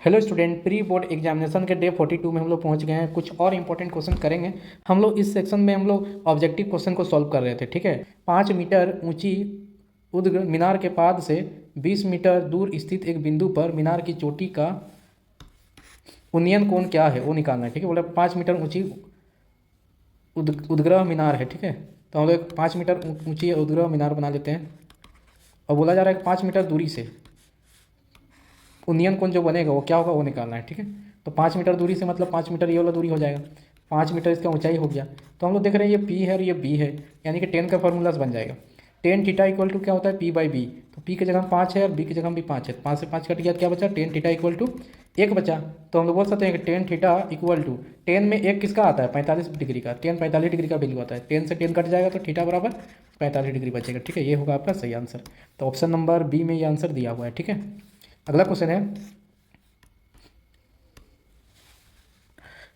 Hello student, pre board examination के day 42 में हम लोग पहुंच गए हैं। कुछ और इंपॉर्टेंट क्वेश्चन करेंगे हम लोग। इस सेक्शन में हम लोग ऑब्जेक्टिव क्वेश्चन को सॉल्व कर रहे थे। ठीक है, 5 मीटर ऊंची उद्ग मीनार के पाद से 20 मीटर दूर स्थित एक बिंदु पर मीनार की चोटी का उन्नयन कोण क्या है वो निकालना है। ठीक है, बोला 5 मीटर ऊंची उद्ग्रह मीनार है। ठीक है, तो हम लोग 5 मीटर ऊंची उद्ग्रह मीनार बना लेते हैं और बोला जा रहा है कि 5 मीटर दूरी से उन्नयन कोण जो बनेगा वो क्या होगा वो निकालना है। ठीक है, तो 5 मीटर दूरी से मतलब 5 मीटर ये वाला दूरी हो जाएगा, 5 मीटर इसका ऊंचाई हो गया। तो हम लोग देख रहे हैं ये पी है और ये बी है, यानी कि 10 का फॉर्मूला बन जाएगा। टेन थीटा इक्वल टू क्या होता है, पी बाई बी। तो पी की जगह 5 है और बी की जगह भी 5 है, 5 से 5 कट गया, क्या बचा, टेन थीटा इक्वल टू 1 बचा। तो हम लोग बोल सकते हैं कि टेन थीटा इक्वल टू 10 में 1 किसका आता है, 45 डिग्री का। 10 45 डिग्री का वैल्यू आता है, 10 से 10 कट जाएगा तो थीटा बराबर 45 डिग्री बचेगा। ठीक है, ये होगा आपका सही आंसर। तो ऑप्शन नंबर बी में ये आंसर दिया हुआ है। ठीक है, अगला क्वेश्चन है,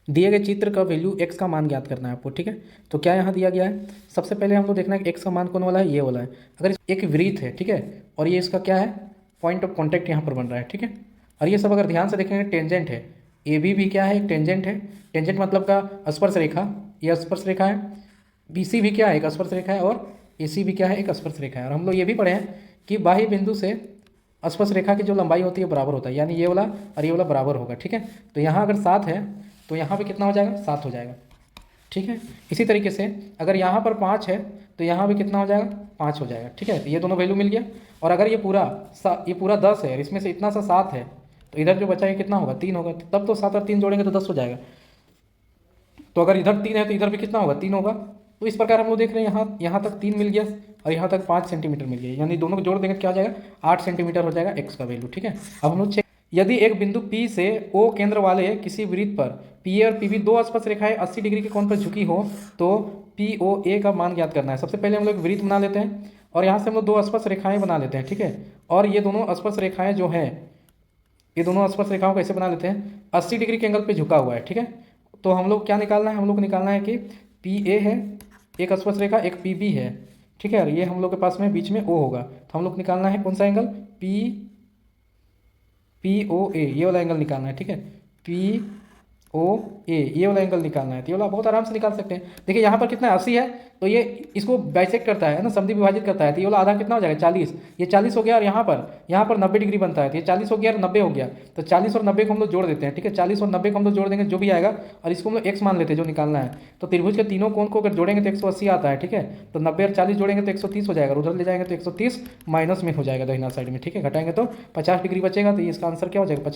दिए गए चित्र का वैल्यू x का मान ज्ञात करना है आपको। ठीक है, तो क्या यहाँ दिया गया है, सबसे पहले हम लोग देखना है कि x का मान कौन वाला है, ये वाला है। अगर एक वृत्त है, ठीक है, और ये इसका क्या है, पॉइंट ऑफ कॉन्टैक्ट यहाँ पर बन रहा है। ठीक है, और ये सब अगर ध्यान से देखेंगे टेंजेंट है, ए भी क्या है, एक टेंजेंट है। टेंजेंट मतलब का स्पर्श रेखा, ये स्पर्श रेखा है। बी सी भी क्या है, एक स्पर्श रेखा है। और ए सी भी क्या है, एक स्पर्श रेखा है। और हम लोग ये भी पढ़े हैं कि बाह्य बिंदु से स्पर्श रेखा की जो लंबाई होती है बराबर होता है, यानी ये वाला और ये वाला बराबर होगा। ठीक है, तो यहाँ अगर 7 है तो यहाँ पे कितना हो जाएगा, 7 हो जाएगा। ठीक है, इसी तरीके से अगर यहाँ पर 5 है तो यहाँ भी कितना हो जाएगा, 5 हो जाएगा। ठीक है, तो ये दोनों वैल्यू मिल गया। और अगर ये पूरा 10 है और इसमें से इतना सा 7 है तो इधर जो बचा है कितना होगा, 3 होगा। तब तो 7 और 3 जोड़ेंगे तो 10 हो जाएगा। तो अगर इधर 3 है तो इधर भी कितना होगा, 3 होगा। तो इस प्रकार हम लोग देख रहे हैं यहाँ तक 3 मिल गया और यहाँ तक 5 सेंटीमीटर मिल गया, यानी दोनों को जोड़ देंगे तो क्या हो जाएगा, 8 सेंटीमीटर हो जाएगा एक्स का वैल्यू। ठीक है, अब हम लोग चेक, यदि एक बिंदु P से O केंद्र वाले किसी वृत्त पर PA और PB दो स्पर्श रेखाएं 80 डिग्री के कोण पर झुकी हो तो POA का मान ज्ञात करना है। सबसे पहले हम लोग वृत्त बना लेते हैं और यहाँ से हम लोग दो स्पर्श रेखाएं बना लेते हैं। ठीक है, और ये दोनों स्पर्श रेखाएं जो हैं, ये दोनों स्पर्श रेखाओं को ऐसे बना लेते हैं, 80 डिग्री के एंगल पे झुका हुआ है। ठीक है, तो हम लोग क्या निकालना है, हम लोग को निकालना है कि PA है एक स्पर्श रेखा, एक PB है। ठीक है, और ये हम लोग के पास में बीच में O होगा, तो हम लोग निकालना है कौन सा एंगल, POA, ये वाला एंगल निकालना है। ठीक है, POA ये वाला एंगल निकालना है। तो ये वाला बहुत आराम से निकाल सकते हैं। देखिए यहाँ पर कितना 80 है तो ये इसको बाइसेक्ट करता है ना, समद्वि विभाजित करता है। तो ये वाला आधा कितना हो जाएगा, 40। ये 40 हो गया और यहाँ पर 90 डिग्री बनता है, तो ये 40 हो गया और 90 हो गया। तो 40 और 90 को हम लोग जोड़ देते हैं। ठीक है, 40 और 90 को हम लोग जोड़ देंगे, जो भी आएगा, और इसको हम लोग x मान लेते हैं जो निकालना है। तो त्रिभुज के तीनों कोण को अगर जोड़ेंगे तो 180 आता है। ठीक है, तो 90 और 40 जोड़ेंगे तो 130 हो जाएगा, उधर ले जाएंगे तो 130 माइनस में हो जाएगा दाहिना साइड में। ठीक है, घटाएंगे तो 50 डिग्री बचेगा। तो इसका आंसर क्या हो जाएगा, 50।